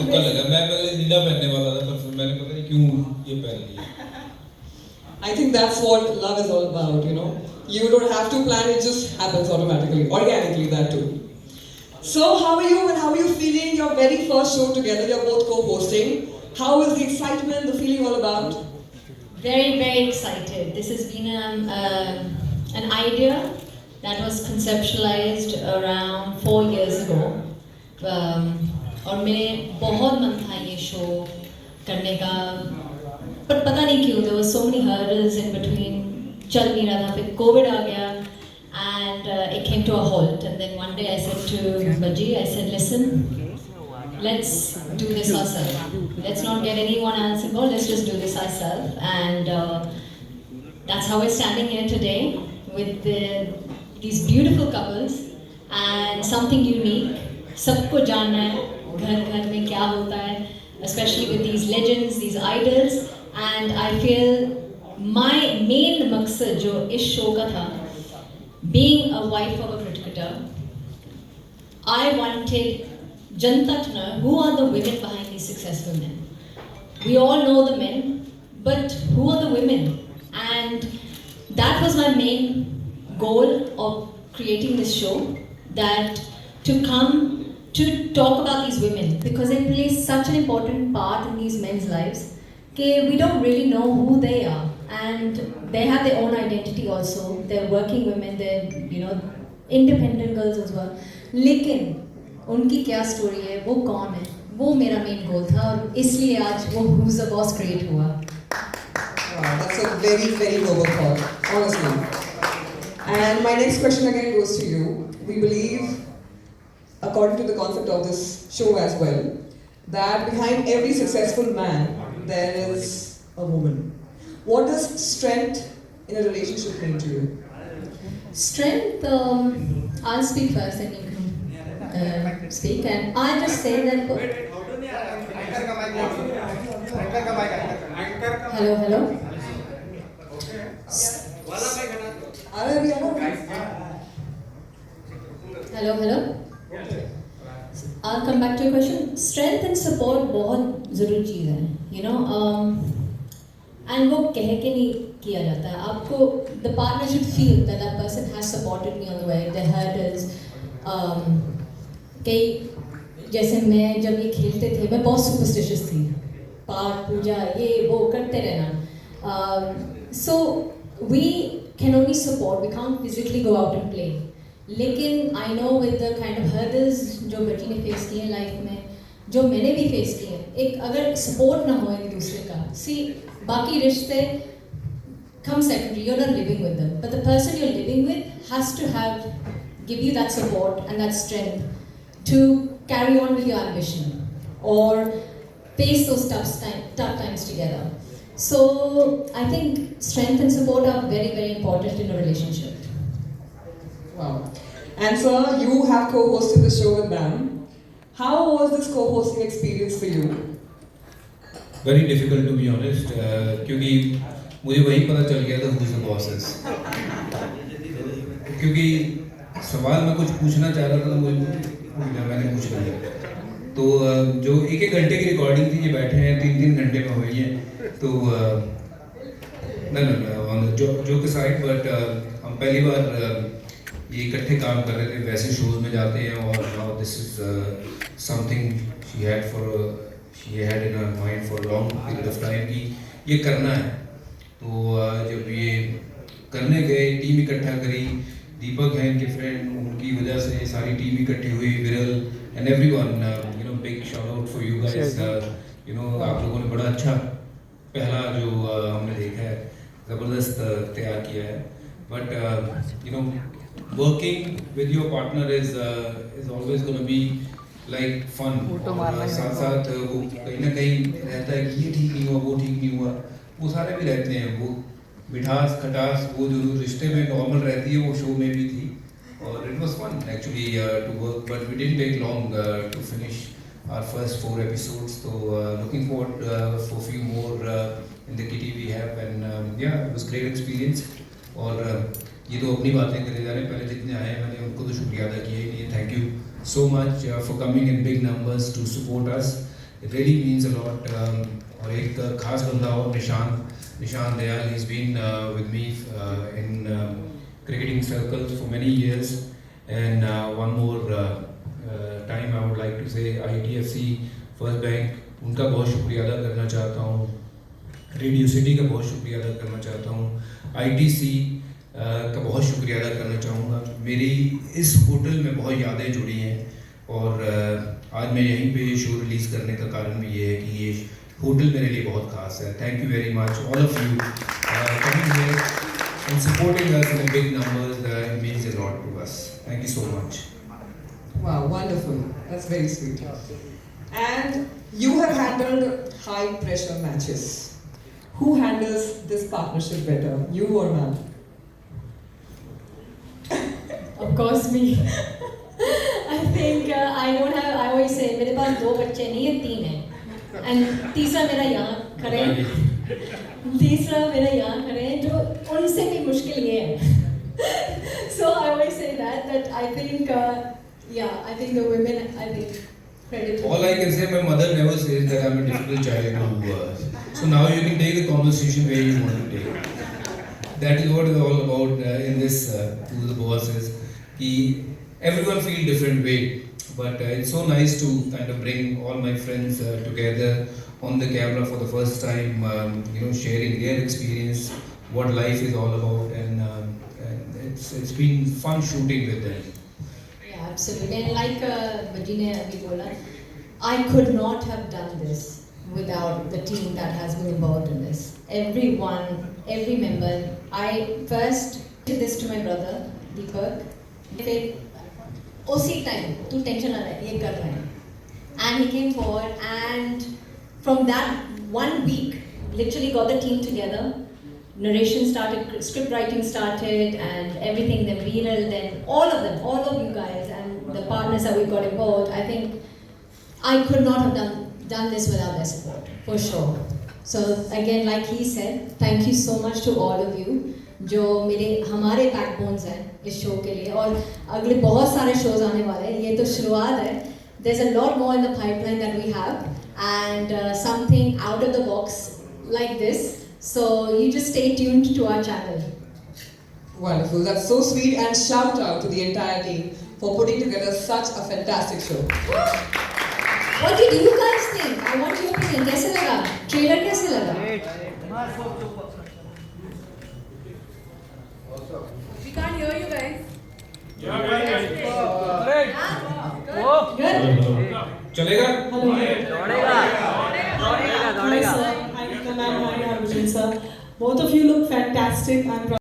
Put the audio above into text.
तुक्का लगा, मैं पहले नीला पहनने वाला था पर फिर मैंने पता नहीं क्यों ये पहन लिया. I think that's what love is all about, you know. You don't have to plan, it just happens automatically, organically, that too. So, how are you and how are you feeling your very first show together? You're both co-hosting. How is the excitement, the feeling all about? Very, very excited. This has been an idea that was conceptualized around 4 years ago. और मेरे बहुत मन था ये show करने का, पर पता नहीं क्यों there were so many hurdles in between, चल नहीं रहा था, फिर कोविड आ गया and it came to a halt. And then one day I said to Baji, I said, listen, let's do this ourselves. Let's not get anyone else involved, let's just do this ourselves. And that's how we're standing here today with these beautiful couples and something unique. सबको जानना है घर घर में क्या होता है, especially with these legends, these idols. And I feel my main मकसद जो इस शो का था, being a wife of a cricketer, I wanted Janta to know who are the women behind these successful men. We all know the men, but who are the women? And that was my main goal of creating this show, that to come to talk about these women, because they play such an important part in these men's lives. Okay, we don't really know who they are, and they have their own identity also. They're working women, they're independent girls as well. लेकिन उनकी क्या story है, वो कौन है, वो मेरा main goal था, और इसलिए आज वो Who's the Boss क्रिएट हुआ. Wow, that's a very, very noble thought, honestly. And my next question again goes to you. We believe, according to the concept of this show as well, that behind every successful man, there is a woman. What does strength in a relationship mean to you? Strength, I'll speak first and you can speak. And I just say that. Hello, hello. Hello, hello. I'll come back to your question. Strength and support बहुत ज़रूरी चीज़ है, you know. And वो कह के नहीं किया जाता है. आपको the partner should feel that that person has supported me on the way. The hurdles. कई जैसे मैं जब ये खेलते थे, मैं बहुत superstitious थी. पाठ पूजा ये वो करते रहना. So we can only support. We can't physically go out and play. लेकिन I know with the kind of hurdles जो बच्ची ने फेस किए लाइफ में, जो मैंने भी फेस किए, एक अगर सपोर्ट ना हो एक दूसरे का, see बाकी रिश्ते come secondary, you're not living with them, but the person you're living with has to give you that support and that strength to carry on with your ambition or face those tough times together. So I think strength and support are very, very important in a relationship. Wow. And sir, you have co-hosted the show with Bam. How was this co-hosting experience for you? Very difficult to be honest, क्योंकि मुझे वही पता चल गया था Who's the Boss is. क्योंकि सवाल मैं कुछ पूछना चाह रहा था तो मैंने पूछ लिया. तो जो एक घंटे की रिकॉर्डिंग थी, ये बैठे हैं 3 घंटे में हुई है. तो no, joke aside, but हम पहली बार ये इकट्ठे काम कर रहे थे. वैसे शोज में जाते हैं और now this is something she had in her mind for a long period of time कि ये करना है. तो जब ये करने गए, टीम इकट्ठा करी, दीपक हैं इनके फ्रेंड, उनकी वजह से सारी टीम इकट्ठी हुई, विरल and everyone, big shout out for you guys. आप लोगों ने बड़ा अच्छा पहला जो हमने देखा है, ज़बरदस्त तैयार किया है. But working with your partner is always going to be like fun. साथ साथ वो कहीं ना कहीं रहता है कि ये ठीक नहीं हुआ, वो ठीक नहीं हुआ, वो सारे भी रहते हैं. वो मिठास खटास वो जो रिश्ते में नॉर्मल रहती है, वो शो में भी थी. और it was fun actually to work, but we didn't take long to finish our first 4 episodes. So looking forward for few more in the kitty we have, and yeah, it was great experience. और ये तो अपनी बातें करे जा रहे हैं, पहले जितने आए हैं मैंने उनको तो शुक्रिया अदा किया ही नहीं. Thank you so much for coming in big numbers to support us. It really means a lot. और एक खास बंदा और निशान Dayal, he's been with me in cricketing circles for many years. And one more time I would like to say ITFC First Bank, उनका बहुत शुक्रिया अदा करना चाहता हूँ. रेडियो सिटी का बहुत शुक्रिया अदा करना चाहता हूँ. ITC का बहुत शुक्रिया अदा करना चाहूँगा. मेरी इस होटल में बहुत यादें जुड़ी हैं और आज मैं यहीं पे ये शो रिलीज़ करने का कारण भी ये है कि ये होटल मेरे लिए बहुत खास है. Thank you very much all of you coming here and supporting us in big numbers. It means a lot to us. Thank you so much. Wow, wonderful. That's very sweet. And you have handled high pressure matches. Who handles this partnership better, you or ma'am? Of course me. I think I don't have. I always say मेरे पास 2 बच्चे नहीं है, 3 हैं. And तीसरा मेरा यहाँ खड़े हैं. तीसरा मेरा यहाँ खड़े हैं जो उनसे भी मुश्किल ये है. So I always say that I think I think the women, I think credit. All I can say, my mother never says that I'm a difficult child. So now you can take the conversation where you want to take it. That is what it's all about in this To the Bosses. Ki everyone feel different way, but it's so nice to kind of bring all my friends together on the camera for the first time. Sharing their experience, what life is all about, and it's been fun shooting with them. Yeah, absolutely. And like Baji ne abhi bola, I could not have done this without the team that has been involved in this. Everyone, every member. I first did this to my brother, Deepak. फिर उसी time तू tension ना ले, ये कर रहे हैं. And he came forward, and from that 1 week, literally got the team together. Narration started, script writing started, and everything. Then Veeral, then all of them, all of you guys, and the partners that we got involved. I think I could not have done this without their support, for sure. So again, like he said, thank you so much to all of you. जो हमारे backbones हैं इस show के लिए, और अगले बहुत सारे शोज आने वाले हैं. ये तो शुरुआत है. There's a lot more in the pipeline that we have, and something out of the box like this. So you just stay tuned to our channel. Wonderful. That's so sweet, and shout out to the entire team for putting together such a fantastic show. What did you guys think? I want your opinion. कैसे लगा? Trailer कैसे लगा? We can't hear you guys. Good. चलेगा? Hi, sir. Hi, Rika ma'am. Hi, Arjun sir. Both of you look fantastic. I'm proud.